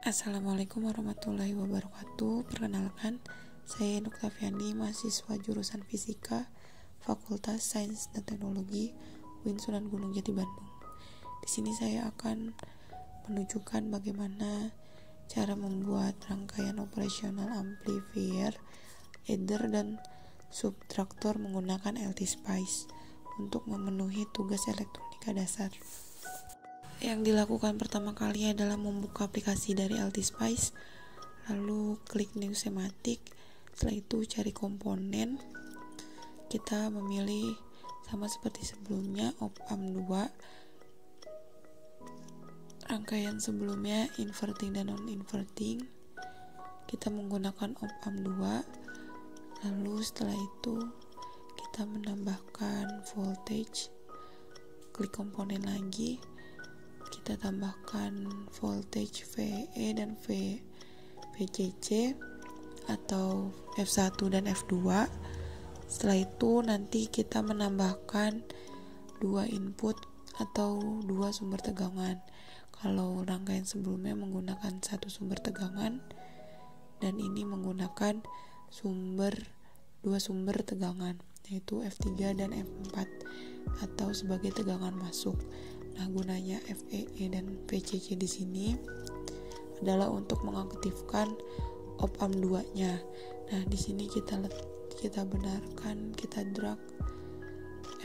Assalamualaikum warahmatullahi wabarakatuh. Perkenalkan, saya Nuk Tafiandi, mahasiswa jurusan Fisika, Fakultas Sains dan Teknologi UIN Sunan Gunung Jati Bandung. Di sini saya akan menunjukkan bagaimana cara membuat rangkaian operasional amplifier, adder, dan subtraktor menggunakan LT-Spice untuk memenuhi tugas elektronika dasar. Yang dilakukan pertama kali adalah membuka aplikasi dari LT-Spice, lalu klik new schematic. Setelah itu cari komponen. Kita memilih sama seperti sebelumnya op-amp 2. Rangkaian sebelumnya inverting dan non-inverting. Kita menggunakan op-amp 2. Lalu setelah itu kita menambahkan voltage. Klik komponen lagi. Kita tambahkan voltage VE dan VCC atau F1 dan F2. Setelah itu nanti kita menambahkan 2 input atau 2 sumber tegangan. Kalau rangkaian sebelumnya menggunakan 1 sumber tegangan dan ini menggunakan 2 sumber tegangan, yaitu F3 dan F4 atau sebagai tegangan masuk. Nah, gunanya FEE dan VCC di sini adalah untuk mengaktifkan op-amp 2-nya. Nah, di sini kita benarkan, kita drag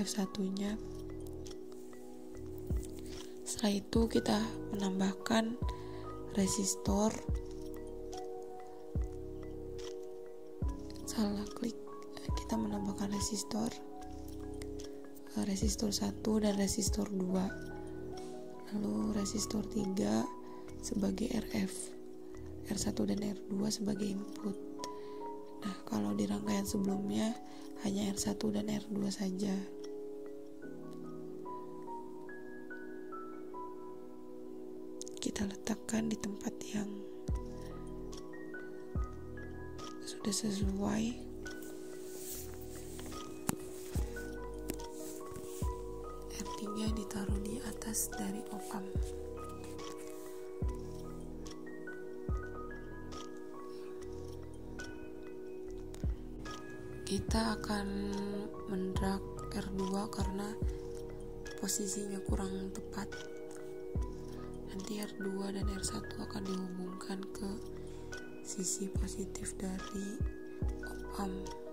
F1-nya. Setelah itu kita menambahkan resistor. Salah klik. Kita menambahkan resistor 1 dan resistor 2. Lalu resistor 3 sebagai RF, R1 dan R2 sebagai input. Nah, kalau di rangkaian sebelumnya hanya R1 dan R2 saja. Kita letakkan di tempat yang sudah sesuai. R3 ditaruh di atas dari op-amp. Kita akan mendrag R2 karena posisinya kurang tepat. Nanti R2 dan R1 akan dihubungkan ke sisi positif dari op-amp.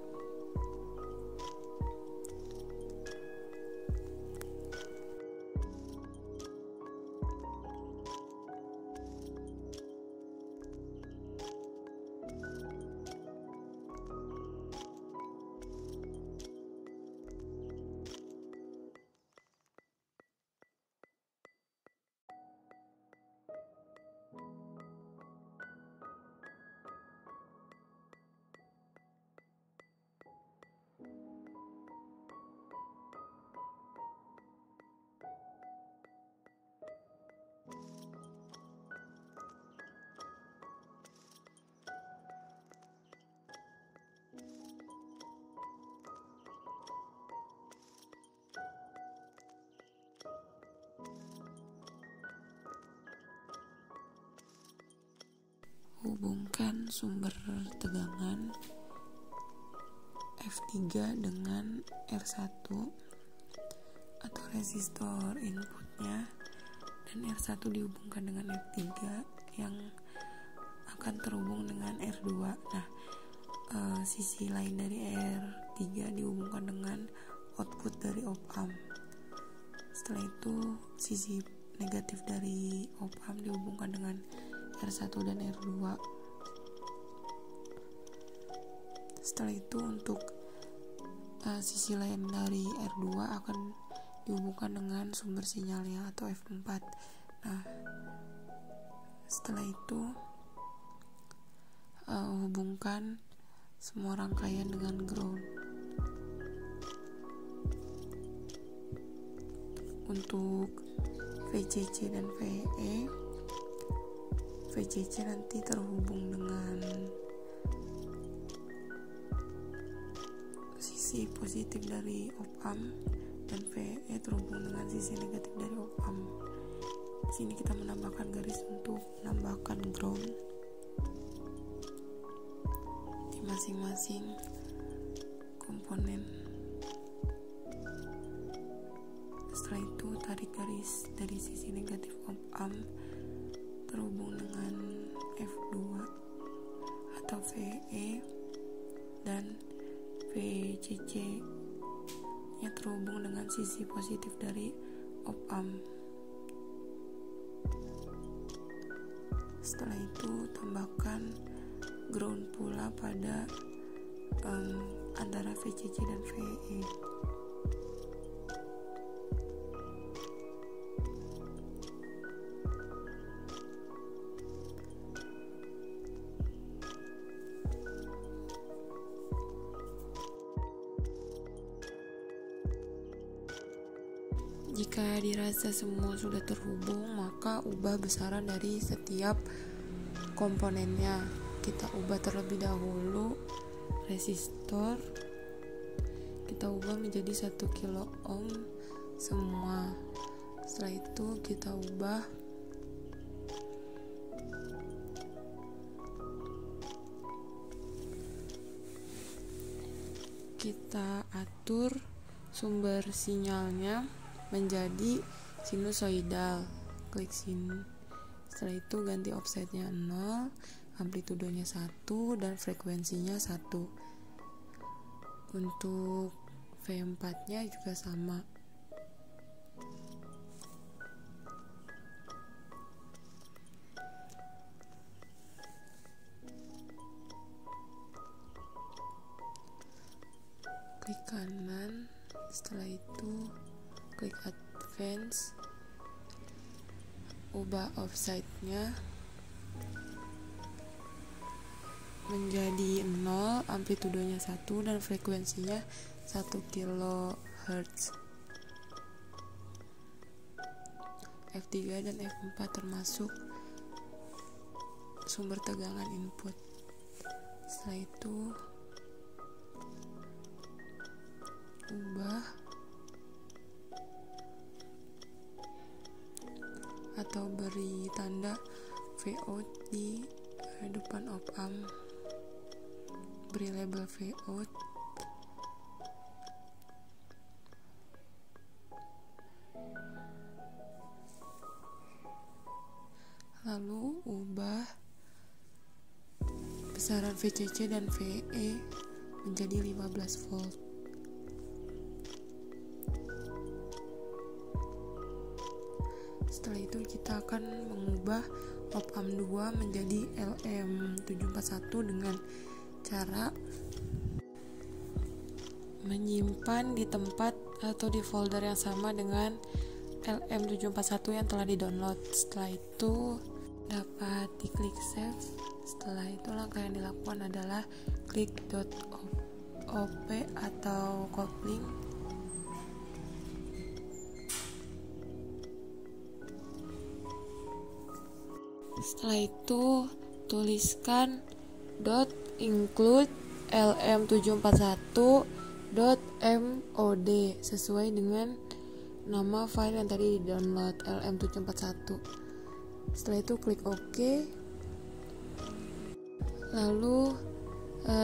Hubungkan sumber tegangan F3 dengan R1 atau resistor inputnya, dan R1 dihubungkan dengan F3 yang akan terhubung dengan R2. Nah, sisi lain dari R3 dihubungkan dengan output dari op-amp. Setelah itu sisi negatif dari op-amp dihubungkan dengan R1 dan R2. Setelah itu untuk sisi lain dari R2 akan dihubungkan dengan sumber sinyalnya atau F4. Nah, setelah itu hubungkan semua rangkaian dengan ground. Untuk VCC dan VE, VCC nanti terhubung dengan sisi positif dari op-amp dan VE terhubung dengan sisi negatif dari op-amp. Di sini kita menambahkan garis untuk menambahkan ground di masing-masing komponen. Setelah itu tarik garis dari sisi negatif op-amp terhubung dengan F2 atau VE, dan VCC nya terhubung dengan sisi positif dari op-amp. Setelah itu tambahkan ground pula pada antara VCC dan VE. Jika dirasa semua sudah terhubung, maka ubah besaran dari setiap komponennya. Kita ubah terlebih dahulu resistor, kita ubah menjadi 1 kilo ohm semua. Setelah itu kita ubah kita atur sumber sinyalnya menjadi sinusoidal. Klik sini. Setelah itu ganti offsetnya 0, amplitudenya 1, dan frekuensinya 1. Untuk V4 nya juga sama. Klik kanan. Setelah itu klik advance, ubah offset-nya menjadi 0, amplitudenya 1, dan frekuensinya 1 kHz. F3 dan F4 termasuk sumber tegangan input. Setelah itu ubah atau beri tanda Vout di depan op-amp, beri label Vout, lalu ubah besaran VCC dan VE menjadi 15 volt. Setelah itu kita akan mengubah op-amp 2 menjadi LM741 dengan cara menyimpan di tempat atau di folder yang sama dengan LM741 yang telah di-download. Setelah itu dapat diklik save. Setelah itu langkah yang dilakukan adalah klik .op atau kopling. Setelah itu tuliskan .include lm741.mod sesuai dengan nama file yang tadi di-download, lm741. Setelah itu klik OK. Lalu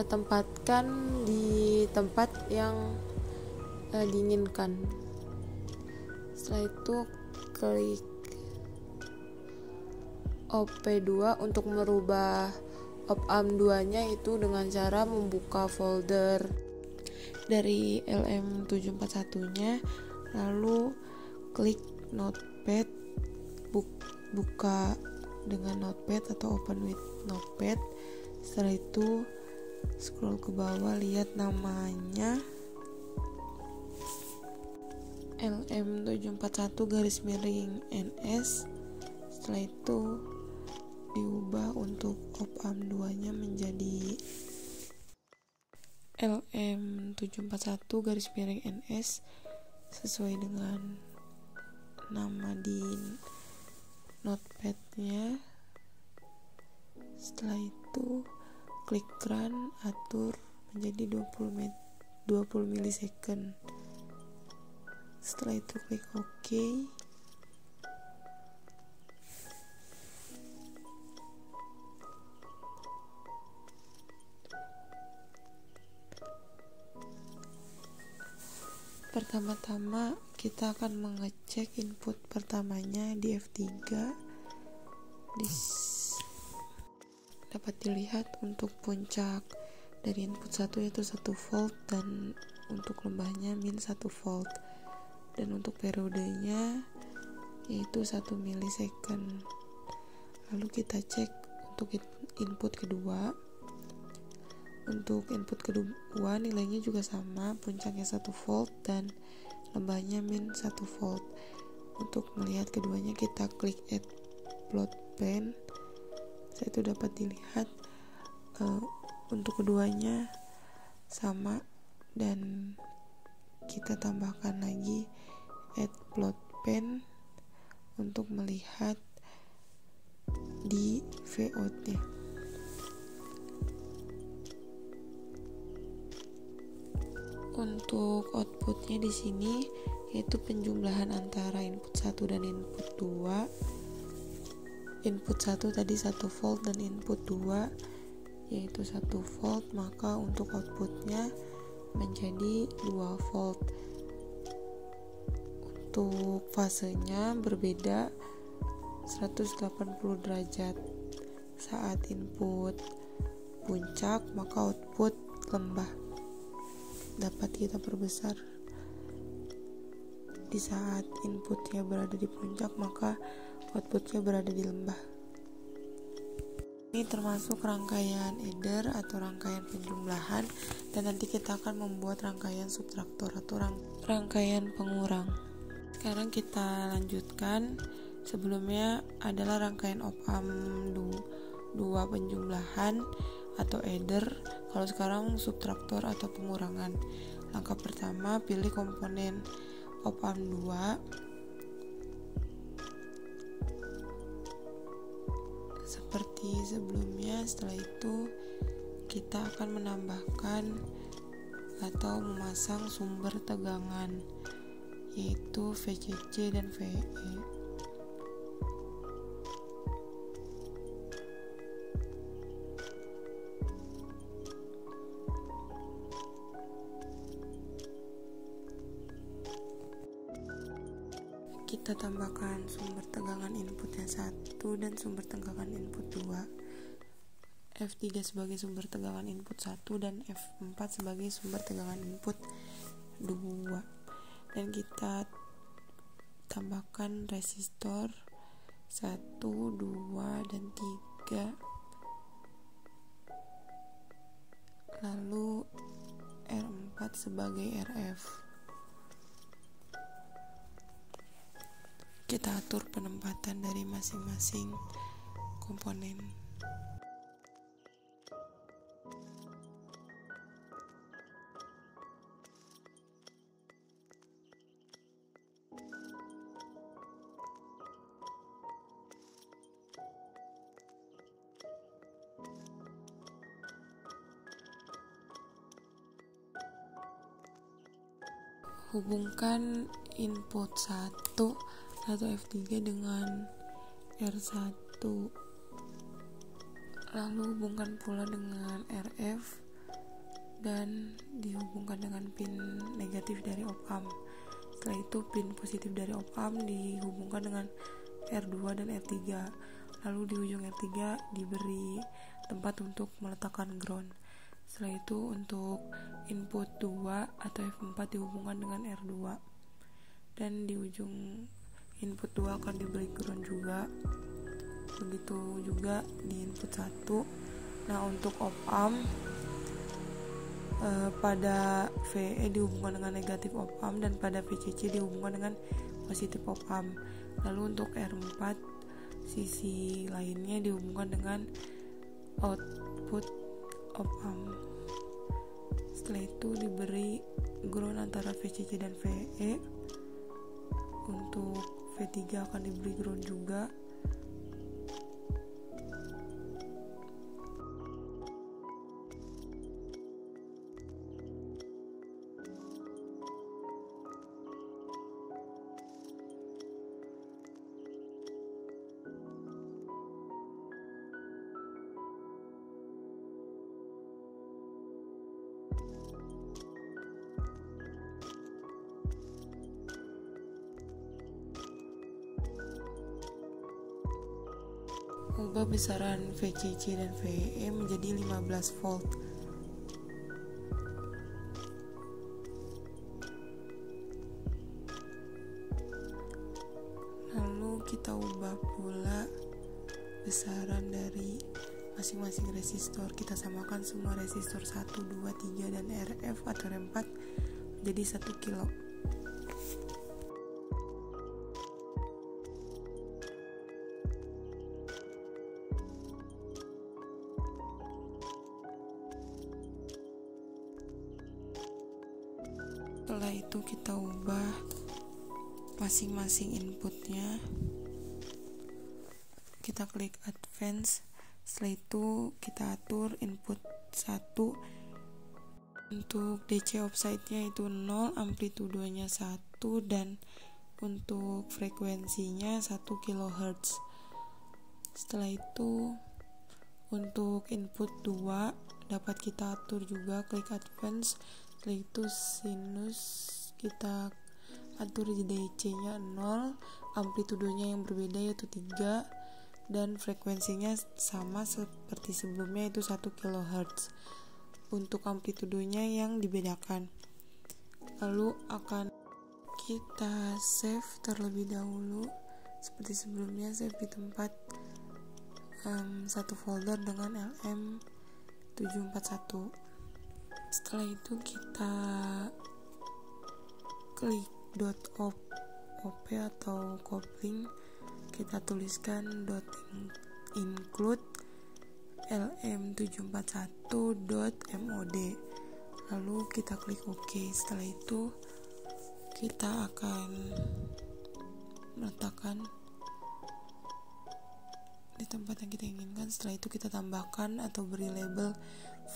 tempatkan di tempat yang diinginkan. Setelah itu klik OP2 untuk merubah op-amp 2-nya itu dengan cara membuka folder dari LM741-nya, lalu klik notepad, buka dengan notepad atau open with notepad. Setelah itu scroll ke bawah, lihat namanya LM741-NS. Setelah itu diubah untuk op-amp 2-nya menjadi LM741-NS sesuai dengan nama di notepad-nya. Setelah itu klik run, atur menjadi 20 milisecond. Setelah itu klik OK. Pertama-tama kita akan mengecek input pertamanya di F3. Dapat dilihat untuk puncak dari input 1 yaitu 1 volt dan untuk lembahnya min 1 volt, dan untuk periodenya yaitu 1 milisecond. Lalu kita cek untuk input kedua. Untuk input kedua nilainya juga sama, puncaknya 1 volt dan lembahnya min 1 volt. Untuk melihat keduanya kita klik add plot pen. Itu dapat dilihat untuk keduanya sama, dan kita tambahkan lagi add plot pen untuk melihat di Vout-nya. Untuk outputnya di sini yaitu penjumlahan antara input 1 dan input 2. Input 1 tadi 1 volt dan input 2 yaitu 1 volt, maka untuk outputnya menjadi 2 volt. Untuk fasenya berbeda 180 derajat. Saat input puncak maka output lembah dapat kita perbesar. Di saat inputnya berada di puncak maka outputnya berada di lembah. Ini termasuk rangkaian adder atau rangkaian penjumlahan, dan nanti kita akan membuat rangkaian subtraktor atau rangkaian pengurang. Sekarang kita lanjutkan. Sebelumnya adalah rangkaian op-amp 2 penjumlahan atau adder. Kalau sekarang subtraktor atau pengurangan. Langkah pertama, pilih komponen op-amp 2. Seperti sebelumnya. Setelah itu kita akan menambahkan atau memasang sumber tegangan, yaitu VCC dan VE. Kita tambahkan sumber tegangan input yang 1 dan sumber tegangan input 2. F3 sebagai sumber tegangan input 1 dan F4 sebagai sumber tegangan input 2. Dan kita tambahkan resistor 1, 2, dan 3. Lalu R4 sebagai RF. Kita atur penempatan dari masing-masing komponen. Hubungkan input 1 atau F3 dengan R1, lalu hubungkan pula dengan RF dan dihubungkan dengan pin negatif dari op-amp. Setelah itu pin positif dari op-amp dihubungkan dengan R2 dan R3, lalu di ujung R3 diberi tempat untuk meletakkan ground. Setelah itu untuk input 2 atau F4 dihubungkan dengan R2, dan di ujung input 2 akan diberi ground juga. Begitu juga di input 1. Nah, untuk op-amp pada VE dihubungkan dengan negatif op-amp dan pada VCC dihubungkan dengan positif op-amp. Lalu untuk R4 sisi lainnya dihubungkan dengan output op-amp. Setelah itu diberi ground antara VCC dan VE. Untuk V3 akan diberi ground juga. ubah besaran VCC dan VEE menjadi 15 volt. Lalu kita ubah pula besaran dari masing-masing resistor. Kita samakan semua resistor 1, 2, 3 dan RF atau R4 menjadi 1 kilo. Setelah itu kita ubah masing-masing inputnya. Kita klik advance. Setelah itu kita atur input 1 untuk DC offset-nya itu 0, amplitudenya 1 dan untuk frekuensinya 1 kHz. Setelah itu untuk input 2 dapat kita atur juga, klik advance. Setelah itu sinus kita atur di DC-nya 0, amplitudenya yang berbeda yaitu 3 dan frekuensinya sama seperti sebelumnya yaitu 1 kHz. Untuk amplitudenya yang dibedakan. Lalu akan kita save terlebih dahulu seperti sebelumnya, save di tempat satu folder dengan LM741. Setelah itu kita klik .op atau kopling, kita tuliskan .include lm741.mod, lalu kita klik OK. Setelah itu kita akan meletakkan di tempat yang kita inginkan. Setelah itu kita tambahkan atau beri label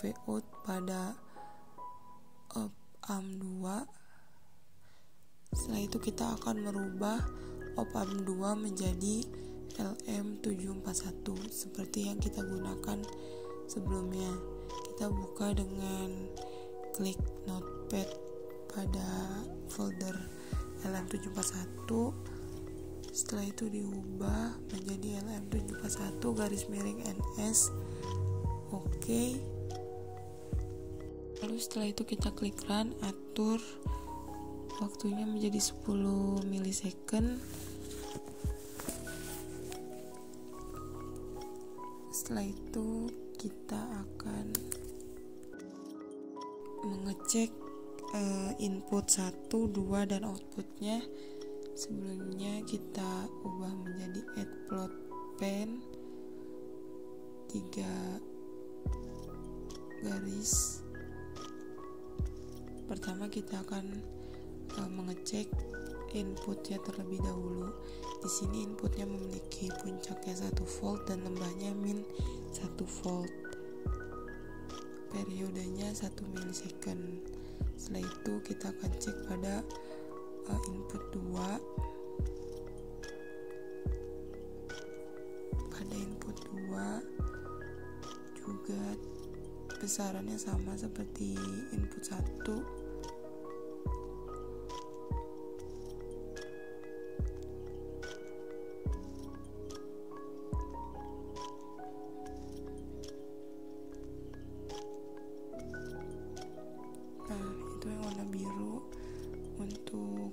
Vout pada op-amp 2. Setelah itu kita akan merubah op-amp 2 menjadi LM741 seperti yang kita gunakan sebelumnya. Kita buka dengan klik notepad pada folder LM741. Setelah itu diubah menjadi LM741_NS. Oke. Lalu setelah itu kita klik run, atur waktunya menjadi 10 milisecond. Setelah itu kita akan mengecek input 1, 2 dan outputnya. Sebelumnya kita ubah menjadi add plot pen 3 garis. Pertama kita akan mengecek inputnya terlebih dahulu. Di sini inputnya memiliki puncaknya 1 volt dan lembahnya min 1 volt. Periodenya 1 milisecond. Setelah itu kita akan cek pada input 2. Pada input 2 juga besarannya sama seperti input 1. Itu yang warna biru. Untuk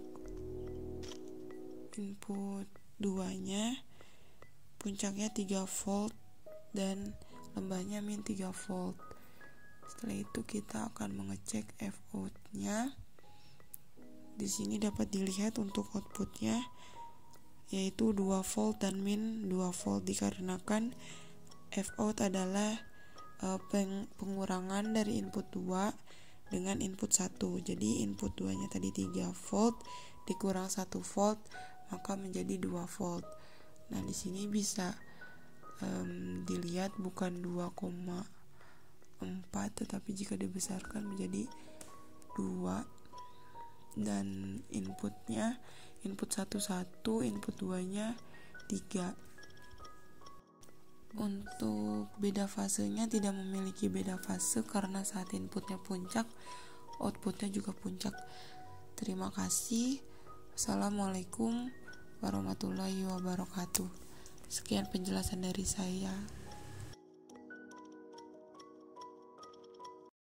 input 2-nya puncaknya 3 volt dan lembahnya min 3 volt. Setelah itu kita akan mengecek Vout-nya. Di sini dapat dilihat untuk outputnya yaitu 2 volt dan min 2 volt, dikarenakan Vout adalah pengurangan dari input 2 dengan input 1. Jadi input 2-nya tadi 3 volt dikurang 1 volt maka menjadi 2 volt. Nah, di sini bisa dilihat bukan 2,4 tetapi jika dibesarkan menjadi 2 dan inputnya input 1 1, input 2-nya 3. Untuk beda fasenya tidak memiliki beda fase karena saat inputnya puncak, outputnya juga puncak. Terima kasih. Assalamualaikum warahmatullahi wabarakatuh. Sekian penjelasan dari saya.